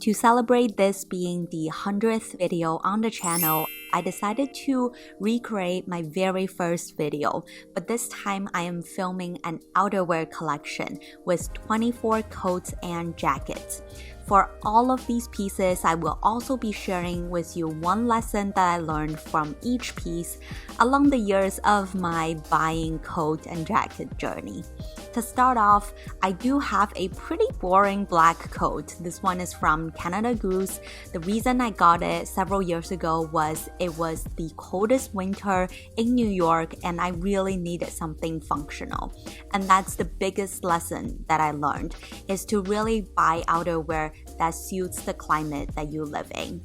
To celebrate this being the 100th video on the channel, I decided to recreate my very first video, but this time I am filming an outerwear collection with 24 coats and jackets. For all of these pieces, I will also be sharing with you one lesson that I learned from each piece along the years of my buying coat and jacket journey. To start off, I do have a pretty boring black coat. This one is from Canada Goose. The reason I got it several years ago was it was the coldest winter in New York and I really needed something functional. And that's the biggest lesson that I learned, is to really buy outerwear that suits the climate that you live in.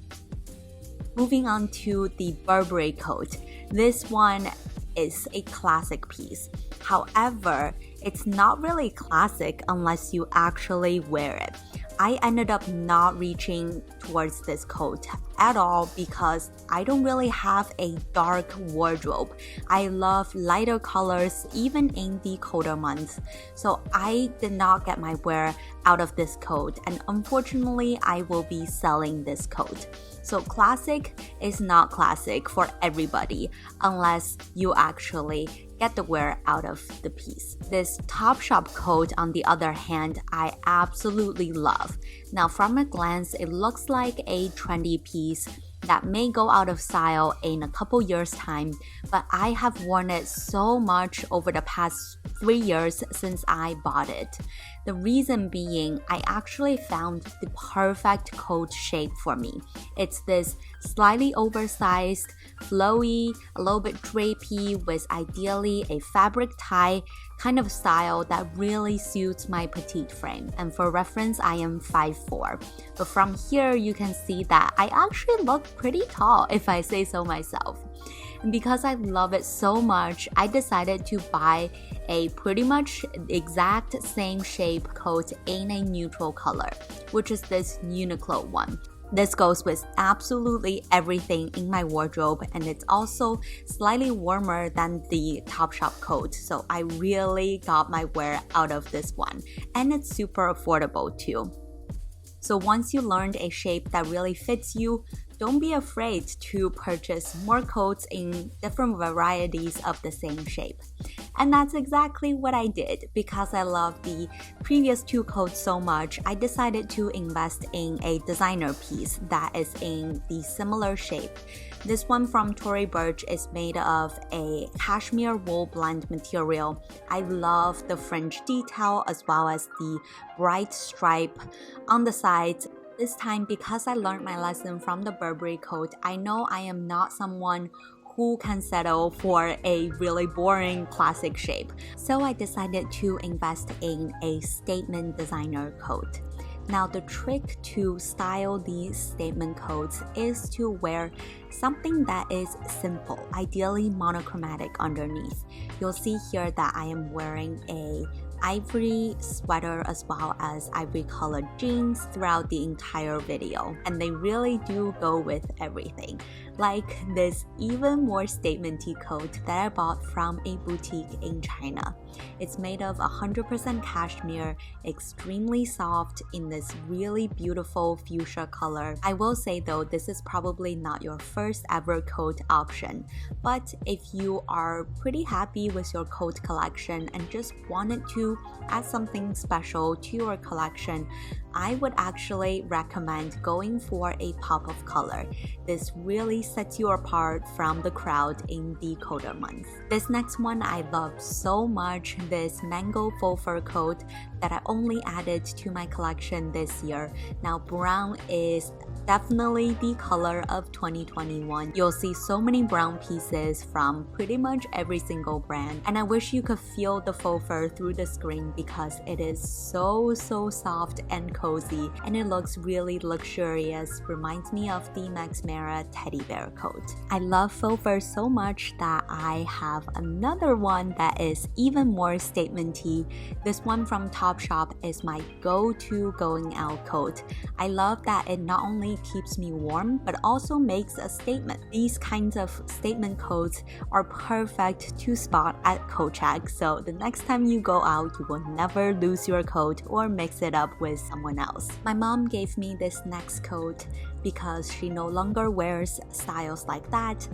Moving on to the Burberry Coat. This one is a classic piece. However, it's not really classic unless you actually wear it. I ended up not reaching towards this coat at all because I don't really have a dark wardrobe. I love lighter colors even in the colder months. So I did not get my wear out of this coat, and unfortunately I will be selling this coat. So classic is not classic for everybody unless you actually get the wear out of the piece. This Topshop coat, on the other hand, I absolutely love. Now from a glance, it looks like a trendy piece that may go out of style in a couple years time, but I have worn it so much over the past 3 years since I bought it. The reason being, I actually found the perfect coat shape for me. It's this slightly oversized, flowy, a little bit drapey with ideally a fabric tie kind of style that really suits my petite frame. And for reference, I am 5'4". But from here, you can see that I actually look pretty tall if I say so myself. And because I love it so much, I decided to buy a pretty much exact same shape coat in a neutral color, which is this Uniqlo one. This goes with absolutely everything in my wardrobe, and it's also slightly warmer than the Topshop coat, so I really got my wear out of this one. And it's super affordable too. So once you learned a shape that really fits you, don't be afraid to purchase more coats in different varieties of the same shape. And that's exactly what I did. Because I love the previous 2 coats so much, I decided to invest in a designer piece that is in the similar shape. This one from Tory Burch is made of a cashmere wool blend material. I love the fringe detail as well as the bright stripe on the sides. This time, because I learned my lesson from the Burberry Coat, I know I am not someone who can settle for a really boring classic shape. So I decided to invest in a statement designer coat. Now the trick to style these statement coats is to wear something that is simple, ideally monochromatic underneath. You'll see here that I am wearing a ivory sweater as well as ivory colored jeans throughout the entire video, and they really do go with everything. Like this even more statement-y coat that I bought from a boutique in China. It's made of 100% cashmere, extremely soft in this really beautiful fuchsia color. I will say though, this is probably not your first ever coat option, but if you are pretty happy with your coat collection and just wanted to add something special to your collection, I would actually recommend going for a pop of color. This really sets you apart from the crowd in the colder months. This next one I love so much, this mango faux fur coat that I only added to my collection this year. Now brown is definitely the color of 2021. You'll see so many brown pieces from pretty much every single brand, and I wish you could feel the faux fur through the screen because it is so soft and cozy, and it looks really luxurious. Reminds me of the Max Mara teddy bear coat. I love faux fur so much that I have another one that is even more statement-y. This one from Topshop is my go-to going out coat. I love that it not only only keeps me warm, but also makes a statement. These kinds of statement coats are perfect to spot at coat check, so the next time you go out, you will never lose your coat or mix it up with someone else. My mom gave me this next coat because she no longer wears styles like that.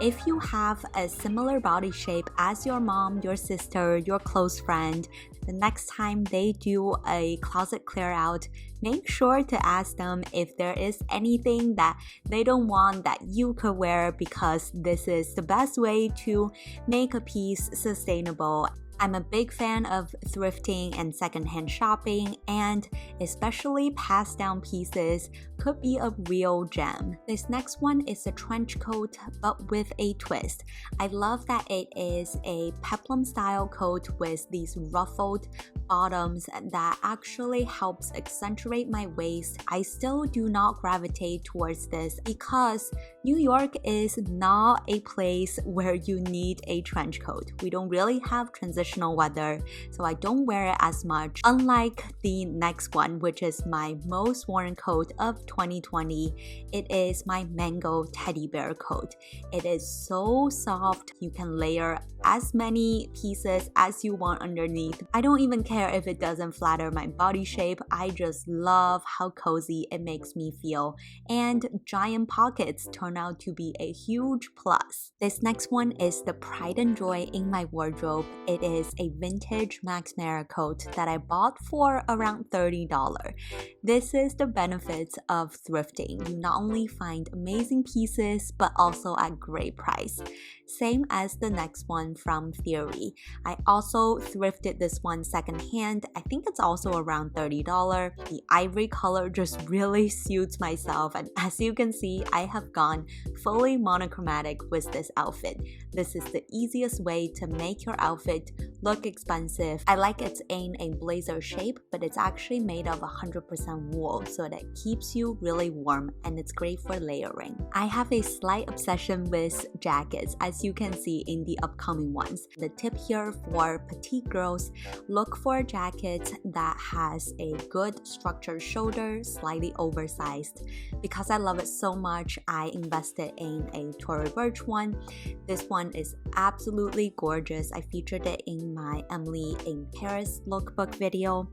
If you have a similar body shape as your mom, your sister, your close friend, the next time they do a closet clear out, make sure to ask them if there is anything that they don't want that you could wear, because this is the best way to make a piece sustainable. I'm a big fan of thrifting and secondhand shopping, and especially passed down pieces could be a real gem. This next one is a trench coat but with a twist. I love that it is a peplum style coat with these ruffled bottoms that actually helps accentuate my waist. I still do not gravitate towards this because New York is not a place where you need a trench coat. We don't really have transitional weather, so I don't wear it as much. Unlike the next one, which is my most worn coat of 2020, it is my mango teddy bear coat. It is so soft. You can layer as many pieces as you want underneath. I don't even care if it doesn't flatter my body shape. I just love how cozy it makes me feel, and giant pockets turn out to be a huge plus. This next one is the pride and joy in my wardrobe. It is a vintage Max Mara coat that I bought for around $30. This is the benefits of thrifting. You not only find amazing pieces but also at great price. Same as the next one from Theory. I also thrifted this one secondhand. I think it's also around $30. The ivory color just really suits myself, and as you can see, I have gone fully monochromatic with this outfit. This is the easiest way to make your outfit look expensive. I like it's in a blazer shape, but it's actually made of 100% wool, so that it keeps you really warm, and it's great for layering. I have a slight obsession with jackets, as you can see in the upcoming ones. The tip here for petite girls, look for a jacket that has a good structured shoulder, slightly oversized. Because I love it so much, I invested in a Tory Burch one. This one is absolutely gorgeous. I featured it in my Emily in Paris lookbook video,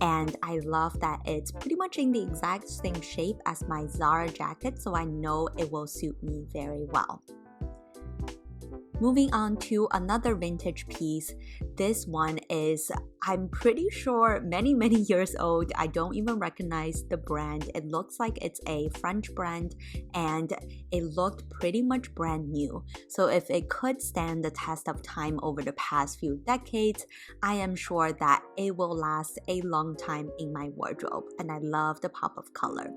and I love that it's pretty much in the exact same shape as my Zara jacket, so I know it will suit me very well. Moving on to another vintage piece. This one is, I'm pretty sure, many years old. I don't even recognize the brand. It looks like it's a French brand, and it looked pretty much brand new. So if it could stand the test of time over the past few decades, I am sure that it will last a long time in my wardrobe, and I love the pop of color.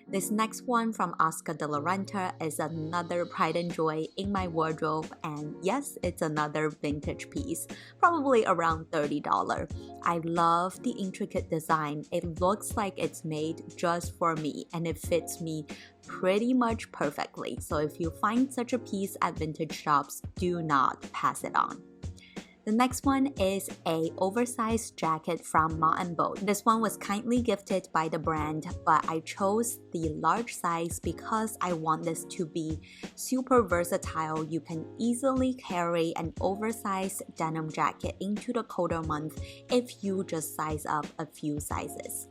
This next one from Oscar de la Renta is another pride and joy in my wardrobe, and yes, it's another vintage piece, probably around $30. I love the intricate design. It looks like it's made just for me, and it fits me pretty much perfectly. So if you find such a piece at vintage shops, do not pass it on. The next one is a oversized jacket from Ma & Bo. This one was kindly gifted by the brand, but I chose the large size because I want this to be super versatile. You can easily carry an oversized denim jacket into the colder month if you just size up a few sizes.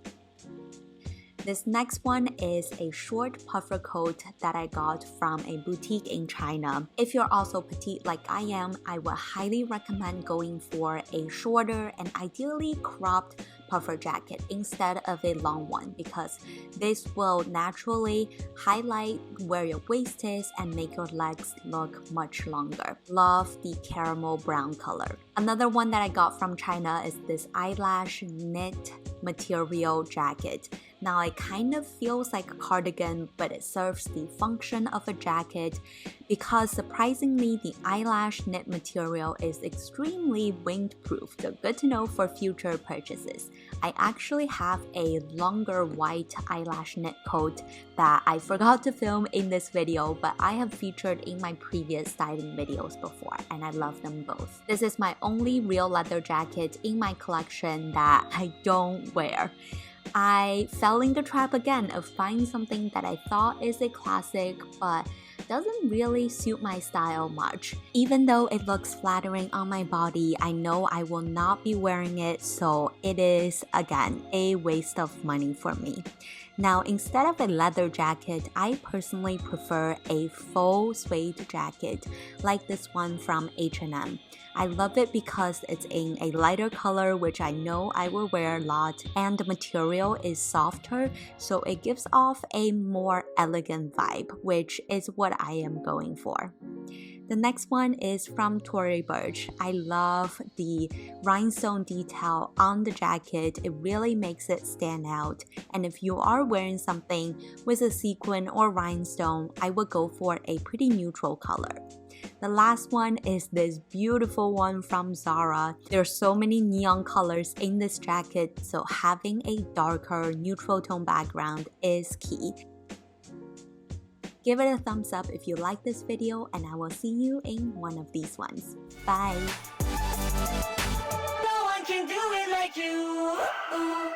This next one is a short puffer coat that I got from a boutique in China. If you're also petite like I am, I would highly recommend going for a shorter and ideally cropped puffer jacket instead of a long one, because this will naturally highlight where your waist is and make your legs look much longer. Love the caramel brown color. Another one that I got from China is this eyelash knit material jacket. Now it kind of feels like a cardigan, but it serves the function of a jacket because surprisingly the eyelash knit material is extremely windproof, so good to know for future purchases. I actually have a longer white eyelash knit coat that I forgot to film in this video, but I have featured in my previous styling videos before, and I love them both. This is my only real leather jacket in my collection that I don't wear. I fell in the trap again of finding something that I thought is a classic but doesn't really suit my style much. Even though it looks flattering on my body, I know I will not be wearing it, so it is, again, a waste of money for me. Now, instead of a leather jacket, I personally prefer a faux suede jacket like this one from H&M. I love it because it's in a lighter color, which I know I will wear a lot, and the material is softer, so it gives off a more elegant vibe, which is what I am going for. The next one is from Tory Burch. I love the rhinestone detail on the jacket. It really makes it stand out. And if you are wearing something with a sequin or rhinestone, I would go for a pretty neutral color. The last one is this beautiful one from Zara. There are so many neon colors in this jacket, so having a darker neutral tone background is key. Give it a thumbs up if you like this video, and I will see you in one of these ones. Bye! No one can do it like you.